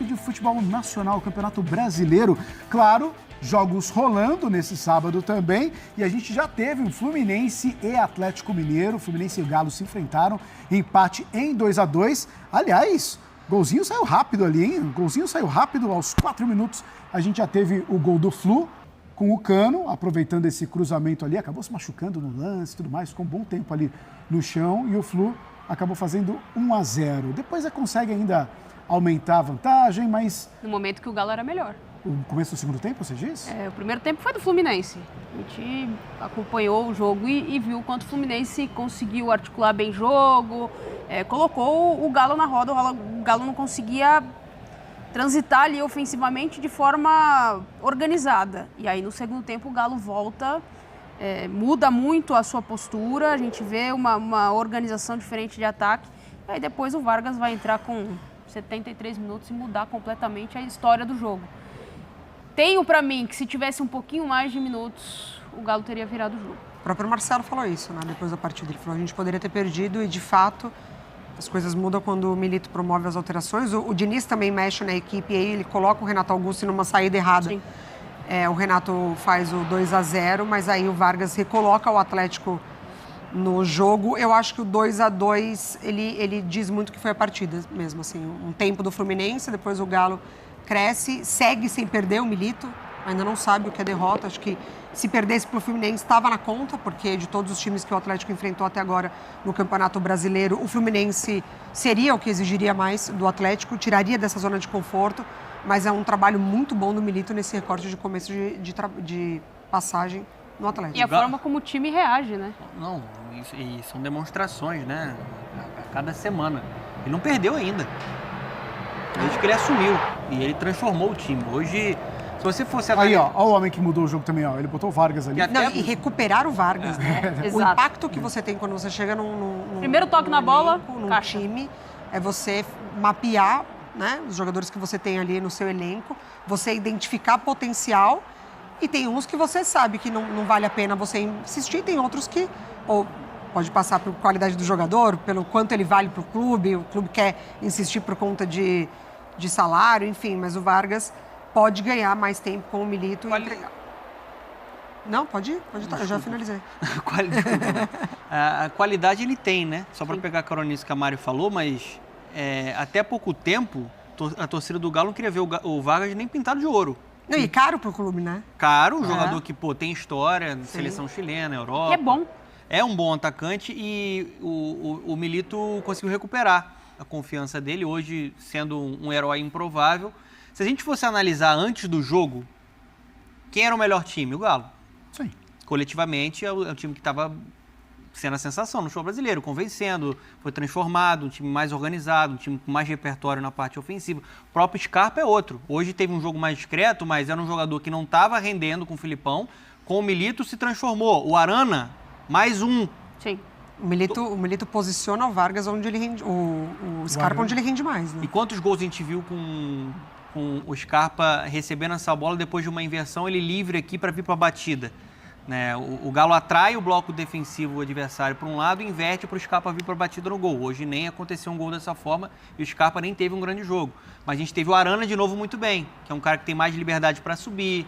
equipe de futebol nacional, Campeonato Brasileiro. Claro, jogos rolando nesse sábado também. E a gente já teve o Fluminense e Atlético Mineiro. O Fluminense e o Galo se enfrentaram. Empate em 2-2. Aliás, golzinho saiu rápido ali, hein? Golzinho saiu rápido. Aos 4 minutos a gente já teve o gol do Flu com o Cano, aproveitando esse cruzamento ali. Acabou se machucando no lance e tudo mais. Ficou um bom tempo ali no chão. E o Flu acabou fazendo 1-0. Depois consegue ainda aumentar a vantagem, mas... No momento que o Galo era melhor. O começo do segundo tempo, você diz? O primeiro tempo foi do Fluminense. A gente acompanhou o jogo e viu o quanto o Fluminense conseguiu articular bem jogo, colocou o Galo na roda, o Galo não conseguia transitar ali ofensivamente de forma organizada. E aí no segundo tempo o Galo volta, muda muito a sua postura, a gente vê uma organização diferente de ataque. E aí depois o Vargas vai entrar com 73 minutos e mudar completamente a história do jogo. Tenho pra mim que se tivesse um pouquinho mais de minutos, o Galo teria virado o jogo. O próprio Marcelo falou isso, né, depois da partida. Ele falou que a gente poderia ter perdido e, de fato, as coisas mudam quando o Milito promove as alterações. O Diniz também mexe na equipe e aí ele coloca o Renato Augusto numa saída errada. Sim. O Renato faz o 2-0, mas aí o Vargas recoloca o Atlético no jogo. Eu acho que o 2-2, ele diz muito que foi a partida mesmo, assim. Um tempo do Fluminense, depois o Galo cresce, segue sem perder o Milito, ainda não sabe o que é derrota. Acho que se perdesse para o Fluminense estava na conta, porque de todos os times que o Atlético enfrentou até agora no Campeonato Brasileiro, o Fluminense seria o que exigiria mais do Atlético, tiraria dessa zona de conforto, mas é um trabalho muito bom do Milito nesse recorte de começo de passagem no Atlético. E a forma como o time reage, né? Não, e são demonstrações, né? A cada semana. Ele não perdeu ainda. Desde que ele assumiu. E ele transformou o time. Hoje, se você fosse... Aí, ó o homem que mudou o jogo também, ó. Ele botou o Vargas ali. E recuperar o Vargas, né? O Exato. impacto que você tem quando você chega num Primeiro toque na bola, num caixa. time, é você mapear, né, os jogadores que você tem ali no seu elenco, você identificar potencial, e tem uns que você sabe que não vale a pena você insistir, tem outros que... Ou pode passar por qualidade do jogador, pelo quanto ele vale para o clube quer insistir por conta de salário, enfim, mas o Vargas pode ganhar mais tempo com o Milito e entregar. Não, pode ir, eu já finalizei. A qualidade ele tem, né? Só para pegar a carona nisso que a Mari falou, mas até pouco tempo a torcida do Galo não queria ver o Vargas nem pintado de ouro. Não, e caro pro clube, né? Caro, um jogador que tem história, seleção chilena, Europa. Que é bom. É um bom atacante e o Milito conseguiu recuperar a confiança dele, hoje sendo um herói improvável. Se a gente fosse analisar antes do jogo, quem era o melhor time? O Galo. Sim. Coletivamente, é o time que estava sendo a sensação no show brasileiro, convencendo, foi transformado, um time mais organizado, um time com mais repertório na parte ofensiva. O próprio Scarpa é outro. Hoje teve um jogo mais discreto, mas era um jogador que não estava rendendo com o Filipão. Com o Milito se transformou. O Arana, mais um. Sim. O Milito posiciona o Vargas onde ele rende, o Scarpa onde ele rende mais, né? E quantos gols a gente viu com o Scarpa recebendo essa bola depois de uma inversão, ele livre aqui para vir para a batida? Né? O Galo atrai o bloco defensivo adversário para um lado e inverte para o Scarpa vir para a batida no gol. Hoje nem aconteceu um gol dessa forma e o Scarpa nem teve um grande jogo. Mas a gente teve o Arana de novo muito bem, que é um cara que tem mais liberdade para subir,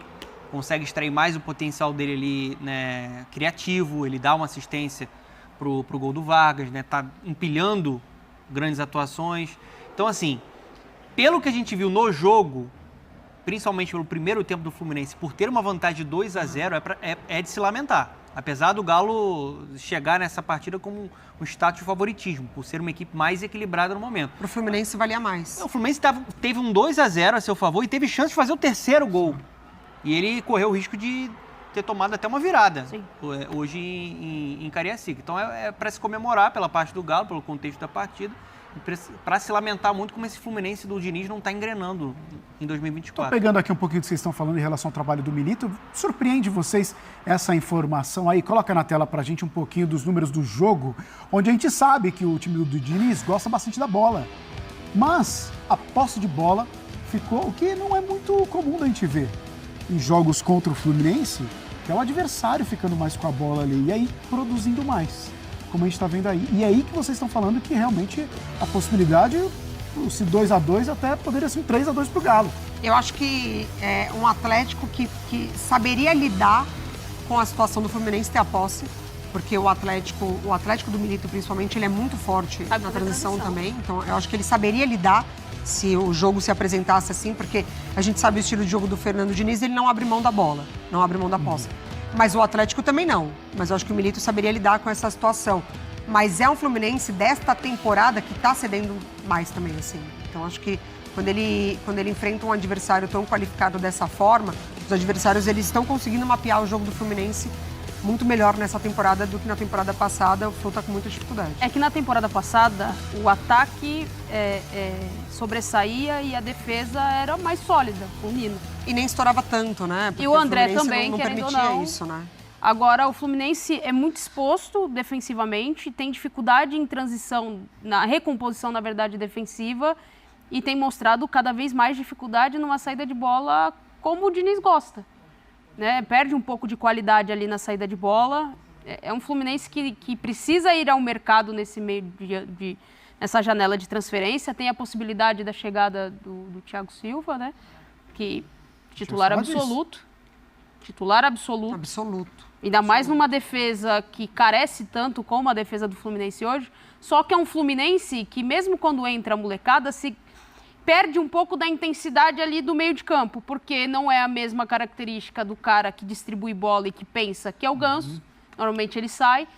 consegue extrair mais o potencial dele ali, né, criativo, ele dá uma assistência pro gol do Vargas, né, tá empilhando grandes atuações. Então, assim, pelo que a gente viu no jogo, principalmente pelo primeiro tempo do Fluminense, por ter uma vantagem de 2-0, é de se lamentar. Apesar do Galo chegar nessa partida com um status de favoritismo, por ser uma equipe mais equilibrada no momento. Pro Fluminense valia mais. O Fluminense teve um 2-0 a seu favor e teve chance de fazer o terceiro gol. E ele correu o risco de ter tomado até uma virada. Sim. Hoje em Cariacica. Então é para se comemorar pela parte do Galo, pelo contexto da partida, para se lamentar muito como esse Fluminense do Diniz não está engrenando em 2024. Estou pegando aqui um pouquinho do que vocês estão falando em relação ao trabalho do Milito. Surpreende vocês essa informação aí? Coloca na tela para a gente um pouquinho dos números do jogo, onde a gente sabe que o time do Diniz gosta bastante da bola. Mas a posse de bola ficou, o que não é muito comum da gente ver em jogos contra o Fluminense, que é o adversário ficando mais com a bola ali e aí produzindo mais, como a gente está vendo aí. E é aí que vocês estão falando que realmente a possibilidade se 2-2 até poderia ser um 3-2 pro Galo. Eu acho que é um Atlético que saberia lidar com a situação do Fluminense ter a posse, porque o Atlético do Milito, principalmente, ele é muito forte na transição também. Então, eu acho que ele saberia lidar se o jogo se apresentasse assim, porque a gente sabe o estilo de jogo do Fernando Diniz, ele não abre mão da bola, não abre mão da posse. Mas o Atlético também não. Mas eu acho que o Milito saberia lidar com essa situação. Mas é um Fluminense desta temporada que está cedendo mais também, assim. Então, acho que quando ele enfrenta um adversário tão qualificado dessa forma, os adversários eles estão conseguindo mapear o jogo do Fluminense muito melhor nessa temporada do que na temporada passada. O Flu está com muita dificuldade. É que na temporada passada, o ataque sobressaía e a defesa era mais sólida, o Nino. E nem estourava tanto, né? Porque e o André Fluminense também, não querendo ou permitia não. isso, né? Agora, o Fluminense é muito exposto defensivamente, tem dificuldade em transição, na recomposição, na verdade, defensiva, e tem mostrado cada vez mais dificuldade numa saída de bola como o Diniz gosta. Né? Perde um pouco de qualidade ali na saída de bola. É um Fluminense que precisa ir ao mercado nesse meio nessa janela de transferência. Tem a possibilidade da chegada do Thiago Silva, né? Que titular absoluto. Titular absoluto. Absoluto. Ainda mais numa defesa que carece tanto como a defesa do Fluminense hoje. Só que é um Fluminense que, mesmo quando entra a molecada, se perde um pouco da intensidade ali do meio de campo, porque não é a mesma característica do cara que distribui bola e que pensa que é o Ganso. Normalmente ele sai.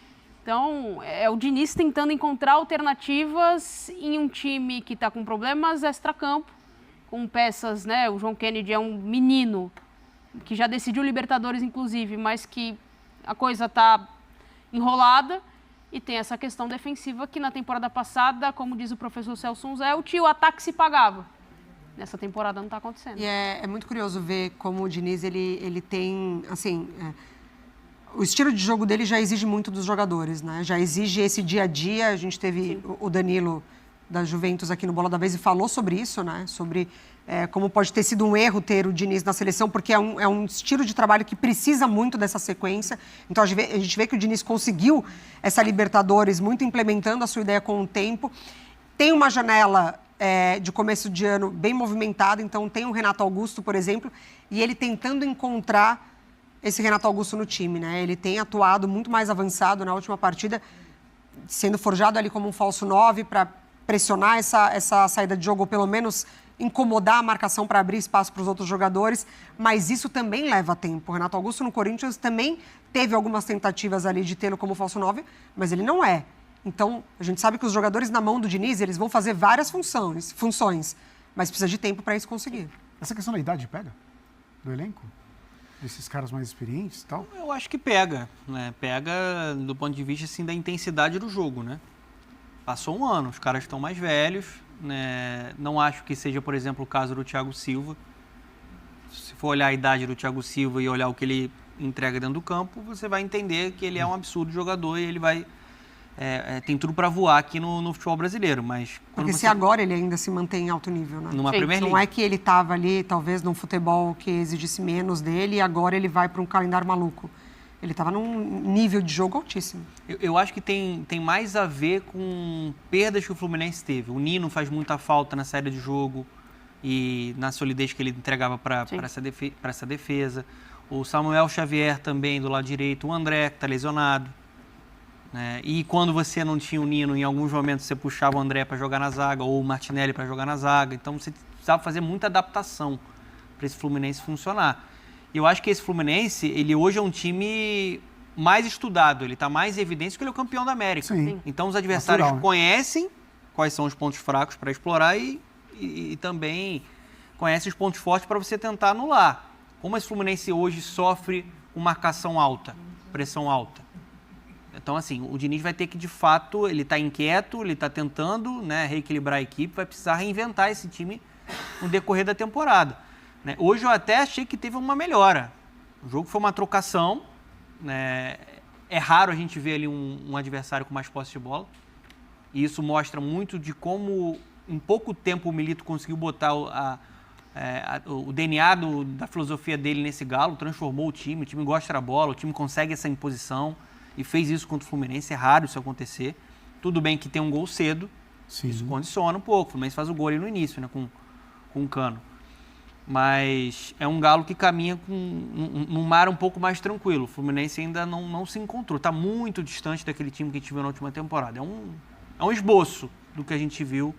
Então, é o Diniz tentando encontrar alternativas em um time que está com problemas extracampo, com peças, né? O João Kennedy é um menino que já decidiu Libertadores, inclusive, mas que a coisa está enrolada. E tem essa questão defensiva que na temporada passada, como diz o professor Celso Zé, o ataque se pagava. Nessa temporada não está acontecendo. E é muito curioso ver como o Diniz, ele tem, assim... o estilo de jogo dele já exige muito dos jogadores, né? Já exige esse dia a dia. A gente teve o Danilo da Juventus aqui no Bola da Vez e falou sobre isso, né? Sobre como pode ter sido um erro ter o Diniz na seleção, porque é um estilo de trabalho que precisa muito dessa sequência. Então, a gente vê que o Diniz conseguiu essa Libertadores muito implementando a sua ideia com o tempo. Tem uma janela de começo de ano bem movimentada, então tem o Renato Augusto, por exemplo, e ele tentando encontrar esse Renato Augusto no time, né? Ele tem atuado muito mais avançado na última partida, sendo forjado ali como um falso 9 para pressionar essa saída de jogo, ou pelo menos incomodar a marcação para abrir espaço para os outros jogadores, mas isso também leva tempo. O Renato Augusto no Corinthians também teve algumas tentativas ali de tê-lo como falso 9, mas ele não é. Então, a gente sabe que os jogadores na mão do Diniz, eles vão fazer várias funções, mas precisa de tempo para isso conseguir. Essa questão da idade pega do elenco? Desses caras mais experientes e tal? Eu acho que pega, né? Pega do ponto de vista, assim, da intensidade do jogo, né? Passou um ano, os caras estão mais velhos, né? Não acho que seja, por exemplo, o caso do Thiago Silva. Se for olhar a idade do Thiago Silva e olhar o que ele entrega dentro do campo, você vai entender que ele é um absurdo jogador e ele vai... tem tudo para voar aqui no futebol brasileiro, mas... Porque se agora ele ainda se mantém em alto nível, né? Numa Premier League. Não é que ele estava ali, talvez, num futebol que exigisse menos dele e agora ele vai para um calendário maluco. Ele estava num nível de jogo altíssimo. Eu acho que tem mais a ver com perdas que o Fluminense teve. O Nino faz muita falta na saída de jogo e na solidez que ele entregava para essa defesa. O Samuel Xavier também do lado direito. O André, que está lesionado. E quando você não tinha o Nino, em alguns momentos você puxava o André para jogar na zaga ou o Martinelli para jogar na zaga. Então você precisava fazer muita adaptação para esse Fluminense funcionar. E eu acho que esse Fluminense, ele hoje é um time mais estudado, ele está mais em evidência que ele é o campeão da América. Sim. Então os adversários Natural, né? conhecem quais são os pontos fracos para explorar e também conhecem os pontos fortes para você tentar anular. Como esse Fluminense hoje sofre com marcação alta, pressão alta. Então, assim, o Diniz vai ter que, de fato, ele está inquieto, ele está tentando, né, reequilibrar a equipe, vai precisar reinventar esse time no decorrer da temporada. Hoje eu até achei que teve uma melhora. O jogo foi uma trocação, né? É raro a gente ver ali um adversário com mais posse de bola. E isso mostra muito de como, em pouco tempo, o Milito conseguiu botar o DNA da filosofia dele nesse Galo, transformou o time gosta da bola, o time consegue essa imposição e fez isso contra o Fluminense. É raro isso acontecer. Tudo bem que tem um gol cedo, Sim. Isso condiciona um pouco. O Fluminense faz o gol ali no início, né, com o Cano. Mas é um Galo que caminha num mar um pouco mais tranquilo. O Fluminense ainda não se encontrou. Está muito distante daquele time que a gente viu na última temporada. É um esboço do que a gente viu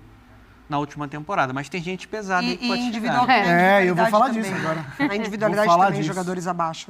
na última temporada. Mas tem gente pesada aí que pode chegar. Eu vou falar disso agora. A individualidade Vou falar também, disso. jogadores abaixo.